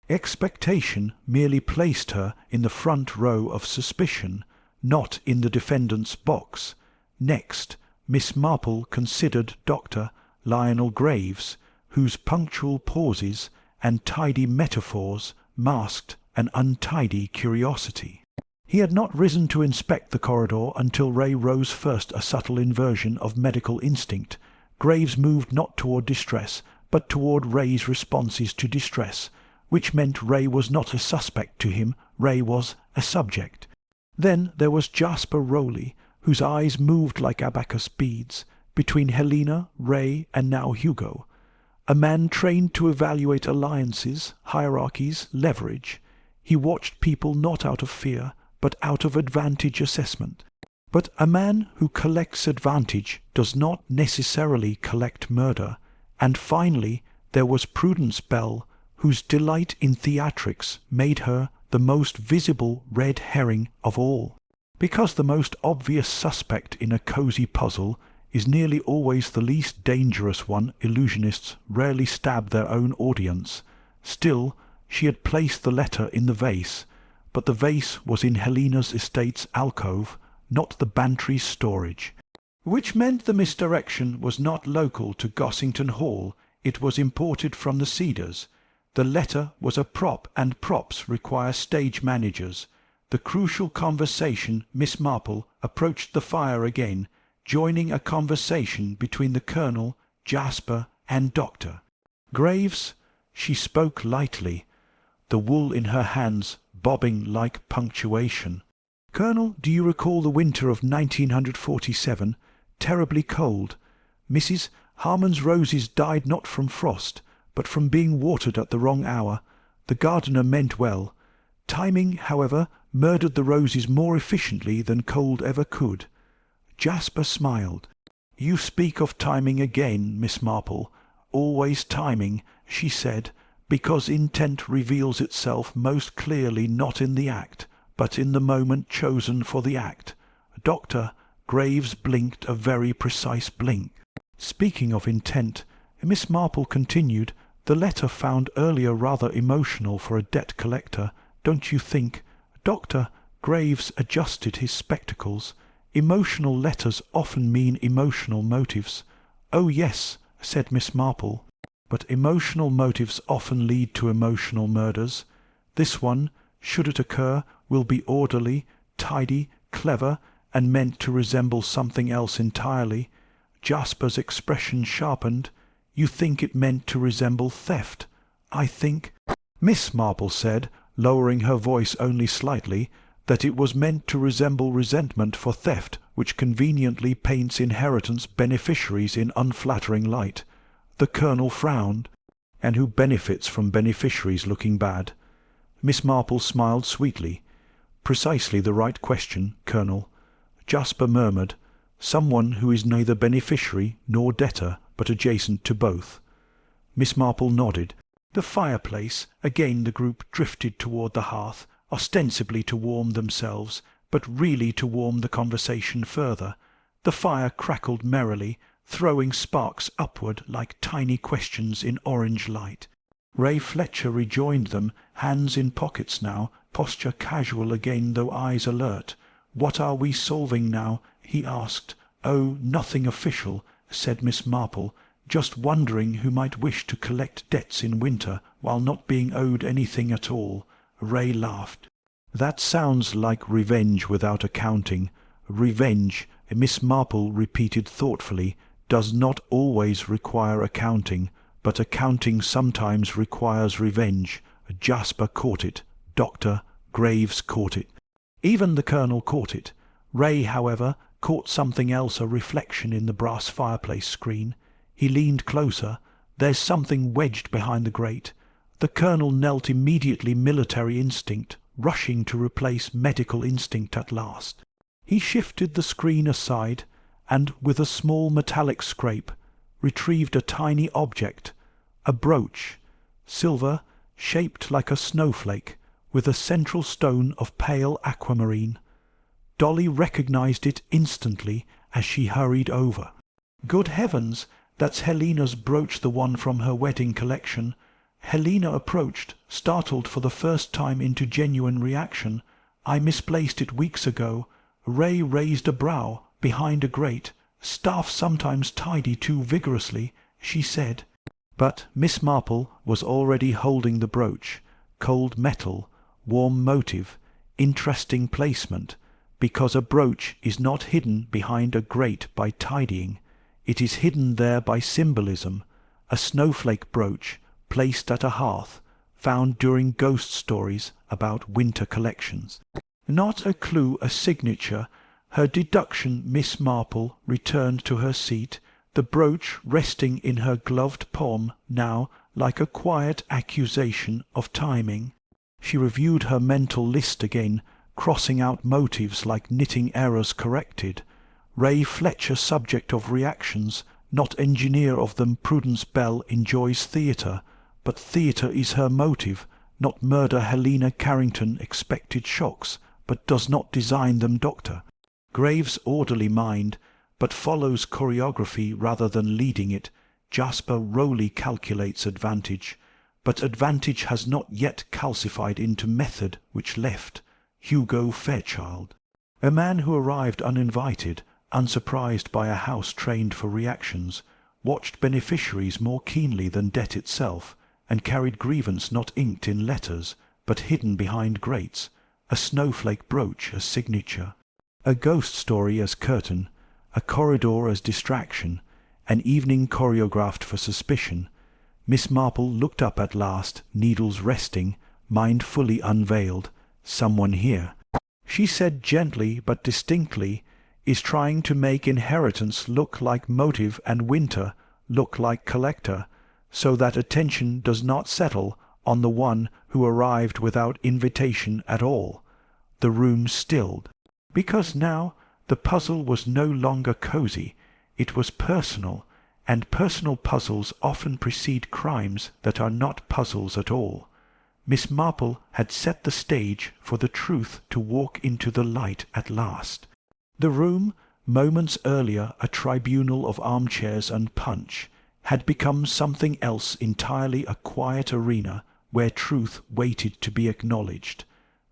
[SPEAKER 1] Expectation merely placed her in the front row of suspicion, not in the defendant's box. Next, Miss Marple considered Dr. Lionel Graves, whose punctual pauses and tidy metaphors masked an untidy curiosity. He had not risen to inspect the corridor until Ray rose first, a subtle inversion of medical instinct. Graves moved not toward distress, but toward Ray's responses to distress, which meant Ray was not a suspect to him, Ray was a subject. Then there was Jasper Rowley, whose eyes moved like abacus beads, between Helena, Ray, and now Hugo. A man trained to evaluate alliances, hierarchies, leverage. He watched people not out of fear, but out of advantage assessment. But a man who collects advantage does not necessarily collect murder. And finally, there was Prudence Bell, whose delight in theatrics made her the most visible red herring of all. Because the most obvious suspect in a cosy puzzle is nearly always the least dangerous one, illusionists rarely stab their own audience. Still, she had placed the letter in the vase, but the vase was in Helena's estate's alcove, not the Bantry's storage. Which meant the misdirection was not local to Gossington Hall, it was imported from the Cedars. The letter was a prop, and props require stage managers. The crucial conversation, Miss Marple approached the fire again, joining a conversation between the Colonel, Jasper, and Doctor Graves. She spoke lightly, the wool in her hands bobbing like punctuation. "Colonel, do you recall the winter of 1947? Terribly cold. Mrs. Harmon's roses died not from frost, but from being watered at the wrong hour. The gardener meant well. Timing, however, murdered the roses more efficiently than cold ever could." Jasper smiled. "You speak of timing again, Miss Marple. Always timing," she said, "because intent reveals itself most clearly not in the act, but in the moment chosen for the act." Dr. Graves blinked a very precise blink. "Speaking of intent," Miss Marple continued, "the letter found earlier rather emotional for a debt collector, don't you think?" Dr. Graves adjusted his spectacles. "Emotional letters often mean emotional motives." "Oh yes," said Miss Marple, "but emotional motives often lead to emotional murders. This one, should it occur, will be orderly, tidy, clever, and meant to resemble something else entirely." Jasper's expression sharpened. "You think it meant to resemble theft?" "I think," Miss Marple said, lowering her voice only slightly, that it was meant to resemble resentment for theft, which conveniently paints inheritance beneficiaries in unflattering light. The Colonel frowned. And who benefits from beneficiaries looking bad? Miss Marple smiled sweetly. Precisely the right question, Colonel. Jasper murmured, someone who is neither beneficiary nor debtor, but adjacent to both. Miss Marple nodded. The fireplace, again the group drifted toward the hearth, ostensibly to warm themselves, but really to warm the conversation further. The fire crackled merrily, throwing sparks upward like tiny questions in orange light. Ray Fletcher rejoined them, hands in pockets now, posture casual again though eyes alert. "What are we solving now?" he asked. "Oh, nothing official," said Miss Marple. "Just wondering who might wish to collect debts in winter while not being owed anything at all." Ray laughed. "That sounds like revenge without accounting. Revenge," Miss Marple repeated thoughtfully, "does not always require accounting, but accounting sometimes requires revenge. Jasper caught it. Dr. Graves caught it. Even the Colonel caught it. Ray, however, caught something else, a reflection in the brass fireplace screen. He leaned closer. There's something wedged behind the grate. The Colonel knelt immediately, military instinct, rushing to replace medical instinct at last. He shifted the screen aside, and with a small metallic scrape retrieved a tiny object, a brooch, silver, shaped like a snowflake, with a central stone of pale aquamarine. Dolly recognized it instantly as she hurried over. "Good heavens, that's Helena's brooch, the one from her wedding collection." Helena approached, startled for the first time into genuine reaction. "I misplaced it weeks ago." Ray raised a brow. "Behind a grate. Staff sometimes tidy too vigorously," she said. But Miss Marple was already holding the brooch. Cold metal, warm motive, interesting placement, because a brooch is not hidden behind a grate by tidying. It is hidden there by symbolism. A snowflake brooch, placed at a hearth, found during ghost stories about winter collections. Not a clue, a signature. Her deduction. Miss Marple returned to her seat, the brooch resting in her gloved palm now like a quiet accusation of timing. She reviewed her mental list again, crossing out motives like knitting errors corrected. Ray Fletcher, subject of reactions, not engineer of them. Prudence Bell enjoys theatre, but theatre is her motive, not murder. Helena Carrington expected shocks, but does not design them. Doctor Graves' orderly mind, but follows choreography rather than leading it. Jasper Rowley calculates advantage, but advantage has not yet calcified into method, which left Hugo Fairchild. A man who arrived uninvited, unsurprised by a house trained for reactions, watched beneficiaries more keenly than debt itself, and carried grievance not inked in letters, but hidden behind grates, a snowflake brooch as signature, a ghost story as curtain, a corridor as distraction, an evening choreographed for suspicion. Miss Marple looked up at last, needles resting, mind fully unveiled. "Someone here," she said gently but distinctly, "is trying to make inheritance look like motive and winter look like collector, so that attention does not settle on the one who arrived without invitation at all." The room stilled, because now the puzzle was no longer cosy, it was personal, and personal puzzles often precede crimes that are not puzzles at all. Miss Marple had set the stage for the truth to walk into the light at last. The room, moments earlier a tribunal of armchairs and punch, had become something else entirely, a quiet arena where truth waited to be acknowledged.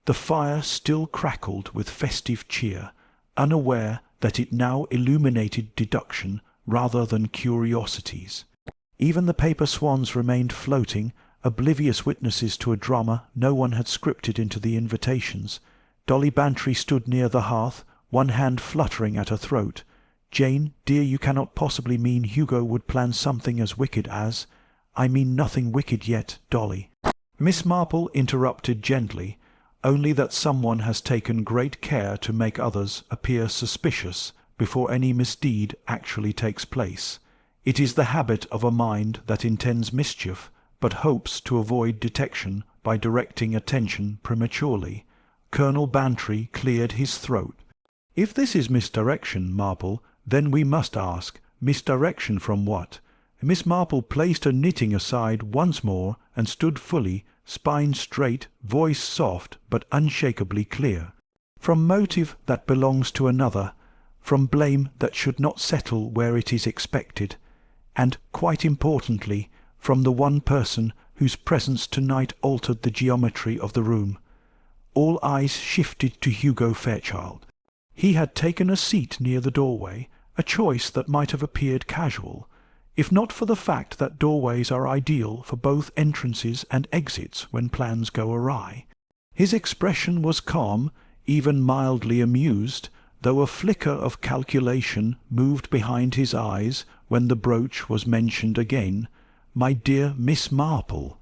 [SPEAKER 1] The fire still crackled with festive cheer, unaware that it now illuminated deduction rather than curiosities. Even the paper swans remained floating, oblivious witnesses to a drama no one had scripted into the invitations. Dolly Bantry stood near the hearth, one hand fluttering at her throat. "Jane, dear, you cannot possibly mean Hugo would plan something as wicked as—" "I mean nothing wicked yet, Dolly." Miss Marple interrupted gently. only that someone has taken great care to make others appear suspicious before any misdeed actually takes place. It is the habit of a mind that intends mischief, but hopes to avoid detection by directing attention prematurely. Colonel Bantry cleared his throat. "If this is misdirection, Marple, then we must ask, misdirection from what?" Miss Marple placed her knitting aside once more and stood fully, spine straight, voice soft but unshakably clear. "From motive that belongs to another, from blame that should not settle where it is expected, and, quite importantly, from the one person whose presence tonight altered the geometry of the room." All eyes shifted to Hugo Fairchild. He had taken a seat near the doorway, a choice that might have appeared casual, if not for the fact that doorways are ideal for both entrances and exits when plans go awry. His expression was calm, even mildly amused, though a flicker of calculation moved behind his eyes when the brooch was mentioned again. "My dear Miss Marple,"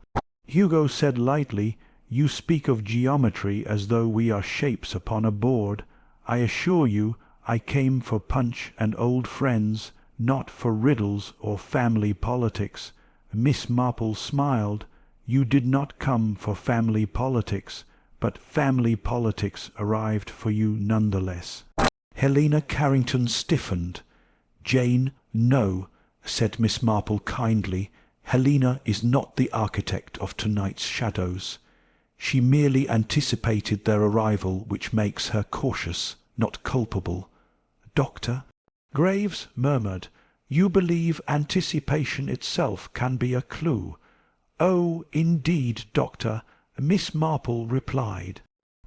[SPEAKER 1] Hugo said lightly, "you speak of geometry as though we are shapes upon a board. I assure you I came for punch and old friends, not for riddles or family politics." Miss Marple smiled. "You did not come for family politics, but family politics arrived for you nonetheless." Helena Carrington stiffened. "Jane, no," said Miss Marple kindly. "Helena is not the architect of tonight's shadows. She merely anticipated their arrival, which makes her cautious, not culpable." "Doctor?" Graves murmured, "You believe anticipation itself can be a clue?" "Oh, indeed, Doctor," Miss Marple replied.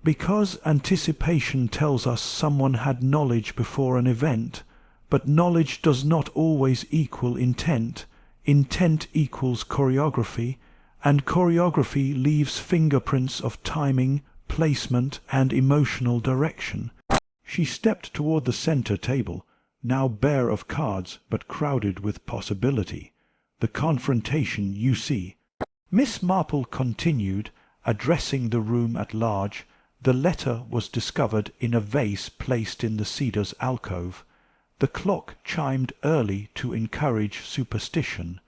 [SPEAKER 1] "Because anticipation tells us someone had knowledge before an event, but knowledge does not always equal intent. Intent equals choreography, and choreography leaves fingerprints of timing, placement, and emotional direction." She stepped toward the centre table, now bare of cards but crowded with possibility. "The confrontation, you see," Miss Marple continued, addressing the room at large. "The letter was discovered in a vase placed in the cedar's alcove. The clock chimed early to encourage superstition.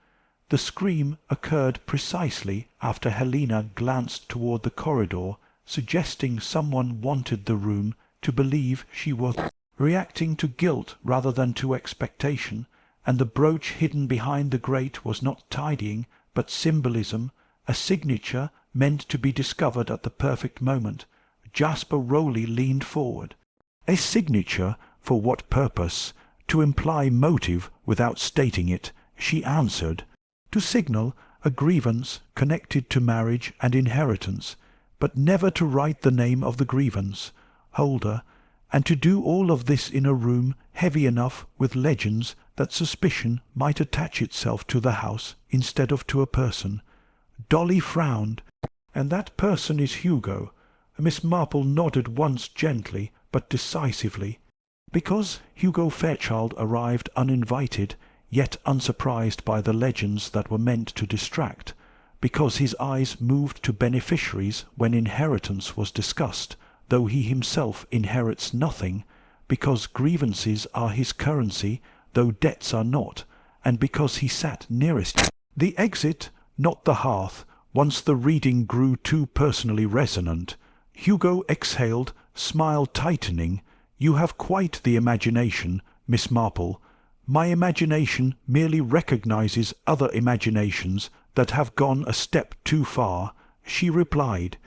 [SPEAKER 1] The scream occurred precisely after Helena glanced toward the corridor, suggesting someone wanted the room to believe she was reacting to guilt rather than to expectation, and the brooch hidden behind the grate was not tidying, but symbolism, a signature meant to be discovered at the perfect moment. Jasper Rowley leaned forward. "A signature? For what purpose?" To imply motive without stating it, she answered, "To signal a grievance connected to marriage and inheritance, but never to write the name of the grievance holder, and to do all of this in a room heavy enough with legends that suspicion might attach itself to the house instead of to a person." Dolly frowned. "And that person is Hugo?" Miss Marple nodded once gently but decisively. "Because Hugo Fairchild arrived uninvited, yet unsurprised by the legends that were meant to distract, because his eyes moved to beneficiaries when inheritance was discussed, though he himself inherits nothing, because grievances are his currency, though debts are not, and because he sat nearest the exit, not the hearth, once the reading grew too personally resonant." Hugo exhaled, smile tightening. "You have quite the imagination, Miss Marple. My imagination merely recognizes other imaginations that have gone a step too far," she replied.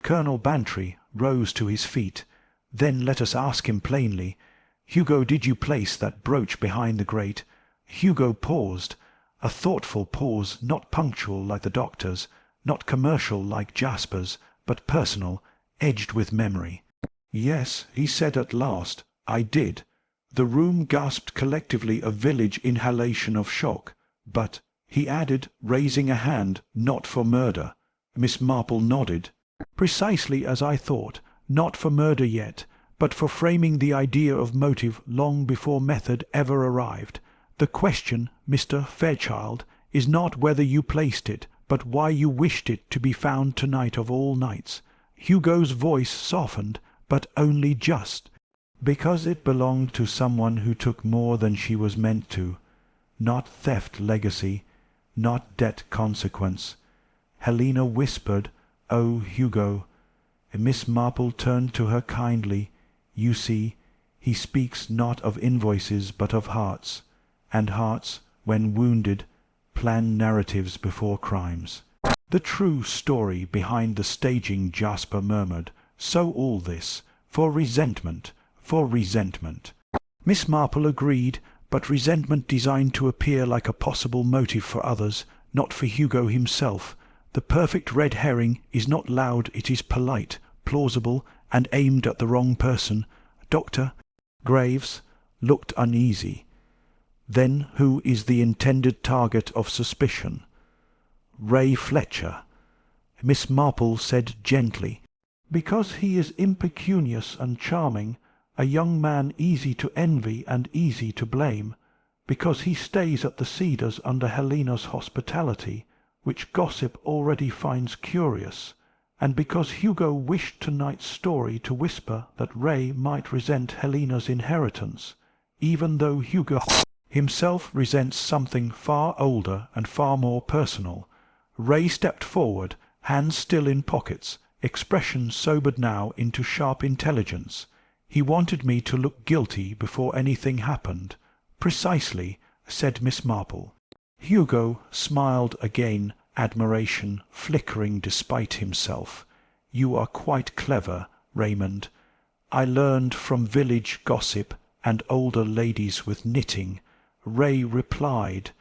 [SPEAKER 1] Colonel Bantry rose to his feet. "Then let us ask him plainly. Hugo, did you place that brooch behind the grate?" Hugo paused, a thoughtful pause, not punctual like the doctor's, not commercial like Jasper's, but personal, edged with memory. "Yes," he said at last, "I did." The room gasped collectively a village inhalation of shock. "But," he added, raising a hand, "not for murder." Miss Marple nodded. "Precisely as I thought. Not for murder yet, but for framing the idea of motive long before method ever arrived. The question, Mr. Fairchild, is not whether you placed it, but why you wished it to be found tonight of all nights. Hugo's voice softened, but only just, because it belonged to someone who took more than she was meant to. Not theft legacy, not debt consequence. Helena whispered, "Oh, Hugo." Miss Marple turned to her kindly. "You see, he speaks not of invoices but of hearts, and hearts, when wounded, plan narratives before crimes." "The true story behind the staging," Jasper murmured. "So all this, for resentment, for resentment." Miss Marple agreed, but resentment designed to appear like a possible motive for others, not for Hugo himself. The perfect red herring is not loud, it is polite, plausible, and aimed at the wrong person. Dr. Graves looked uneasy. "Then who is the intended target of suspicion?" "Ray Fletcher." Miss Marple said gently, "Because he is impecunious and charming, a young man easy to envy and easy to blame, because he stays at the Cedars under Helena's hospitality, which gossip already finds curious, and because Hugo wished tonight's story to whisper that Ray might resent Helena's inheritance, even though Hugo himself resents something far older and far more personal." Ray stepped forward, hands still in pockets, expression sobered now into sharp intelligence. "He wanted me to look guilty before anything happened." "Precisely," said Miss Marple. Hugo smiled again, admiration flickering despite himself. "You are quite clever, Raymond. I learned from village gossip and older ladies with knitting." Ray replied.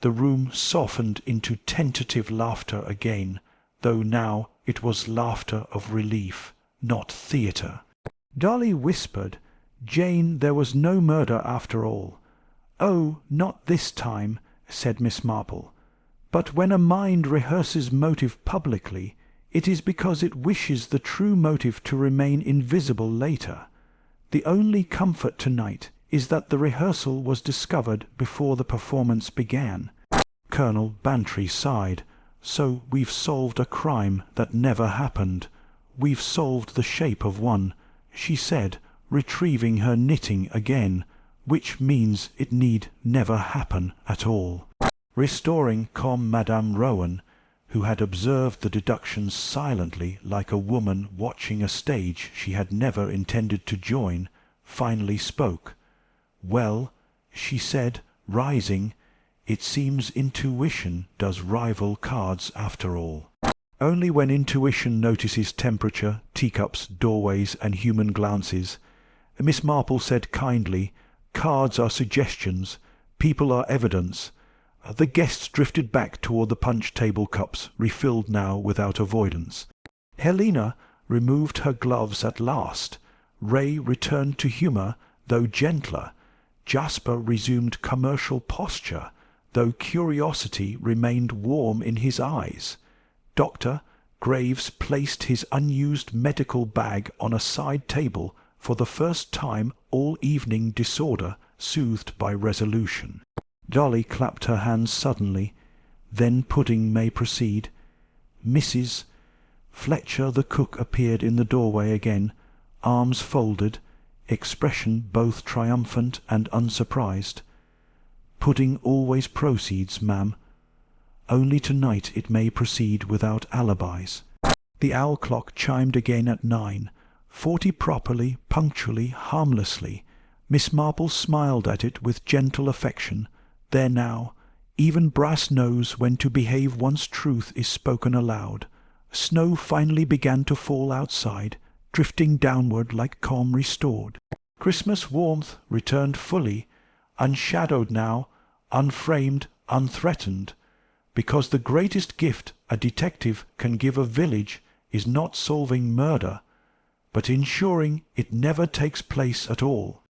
[SPEAKER 1] The room softened into tentative laughter again, though now it was laughter of relief, not theatre. Dolly whispered, "Jane, there was no murder after all." "Oh, not this time," said Miss Marple. "But when a mind rehearses motive publicly, it is because it wishes the true motive to remain invisible later. The only comfort tonight is that the rehearsal was discovered before the performance began." Colonel Bantry sighed. "So we've solved a crime that never happened. We've solved the shape of one," she said, retrieving her knitting again, "which means it need never happen at all." Restoring calm, Madame Rowan, who had observed the deductions silently like a woman watching a stage she had never intended to join, finally spoke. "Well," she said, rising, "it seems intuition does rival cards after all." Only when intuition notices temperature, teacups, doorways, and human glances. Miss Marple said kindly, "Cards are suggestions, people are evidence." The guests drifted back toward the punch-table cups, refilled now without avoidance. Helena removed her gloves at last. Ray returned to humour, though gentler. Jasper resumed commercial posture, though curiosity remained warm in his eyes. Dr. Graves placed his unused medical bag on a side table, for the first time all evening disorder soothed by resolution. Dolly clapped her hands suddenly. "Then pudding may proceed." "Mrs. Fletcher," the cook appeared in the doorway again, arms folded, expression both triumphant and unsurprised. "Pudding always proceeds, ma'am. Only tonight it may proceed without alibis." The owl clock chimed again at 9, 40 properly, punctually, harmlessly. Miss Marple smiled at it with gentle affection. There now, even brass knows when to behave once truth is spoken aloud. Snow finally began to fall outside, drifting downward like calm restored. Christmas warmth returned fully, unshadowed now, unframed, unthreatened, because the greatest gift a detective can give a village is not solving murder, but ensuring it never takes place at all.